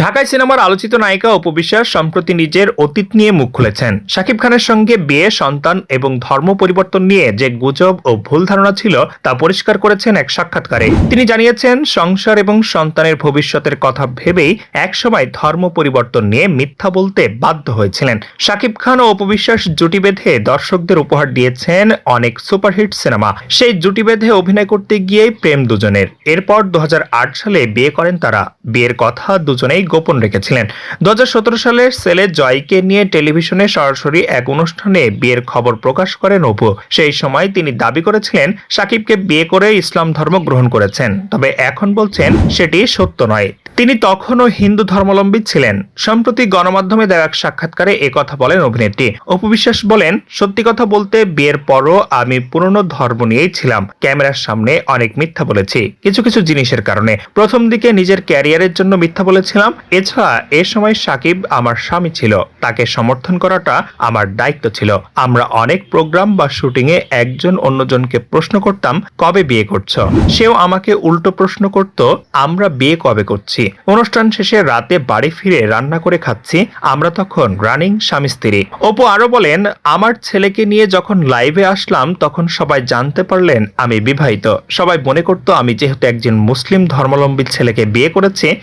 ঢাকাই সিনেমার আলোচিত নায়িকা অপু বিশ্বাস সম্প্রতি নিজের অতীত নিয়ে মুখ খুলেছেন। শাকিব খানের সঙ্গে বিয়ে, সন্তান এবং ধর্ম পরিবর্তন নিয়ে যে গুজব ও ভুল ধারণা ছিল তা পরিষ্কার করেছেন এক সাক্ষাৎকারে। তিনি জানিয়েছেন, সংসার এবং সন্তানের ভবিষ্যতের কথা ভেবেই একসময় ধর্ম পরিবর্তন নিয়ে মিথ্যা বলতে বাধ্য হয়েছিলেন। শাকিব খান ও অপু বিশ্বাস জুটি বেঁধে দর্শকদের উপহার দিয়েছেন অনেক সুপারহিট সিনেমা। সেই জুটি বেঁধে অভিনয় করতে গিয়েই প্রেম দুজনের। এরপর 2008 সালে বিয়ে করেন তারা। বিয়ের কথা দুজনেই গোপন রেখেছিলেন। 2017 সালে ছেলে জয়কে নিয়ে টেলিভিশনে সরাসরি এক অনুষ্ঠানে বিয়ের খবর প্রকাশ করেন অপু। সেই সময় তিনি দাবি করেছিলেন শাকিবকে বিয়ে করে ইসলাম ধর্ম গ্রহণ করেছেন, তবে এখন বলছেন সেটি সত্য নয়। তিনি তখনও হিন্দু ধর্মাবলম্বী ছিলেন। সম্প্রতি গণমাধ্যমে দেওয়া এক সাক্ষাৎকারে একথা বলেন অভিনেত্রী। অপু বিশ্বাস বলেন, সত্যি কথা বলতে বিয়ের পরও আমি পুরনো ধর্ম নিয়েই ছিলাম। ক্যামেরার সামনে অনেক মিথ্যা বলেছি, কিছু কিছু জিনিসের কারণে। প্রথম দিকে নিজের ক্যারিয়ারের জন্য মিথ্যা বলেছিলাম। এছাড়া এ সময় শাকিব আমার স্বামী ছিল, তাকে সমর্থন করাটা আমার দায়িত্ব ছিল। আমরা অনেক প্রোগ্রাম বা শুটিং এ একজন অন্যজনকে প্রশ্ন করতাম, কবে বিয়ে করছো? সেও আমাকে উল্টো প্রশ্ন করত, আমরা বিয়ে কবে করছি? অনুষ্ঠান শেষে রাতে বাড়ি ফিরে রান্না করে খাচ্ছি, আমরা তখন রানিং স্বামী স্ত্রী। অপু আরো বলেন, আমার ছেলেকে নিয়ে যখন লাইভে আসলাম তখন সবাই জানতে পারলেন আমি বিবাহিত। সবাই মনে করত আমি যেহেতু একজন মুসলিম ধর্মাবলম্বী ছেলেকে বিয়ে করেছি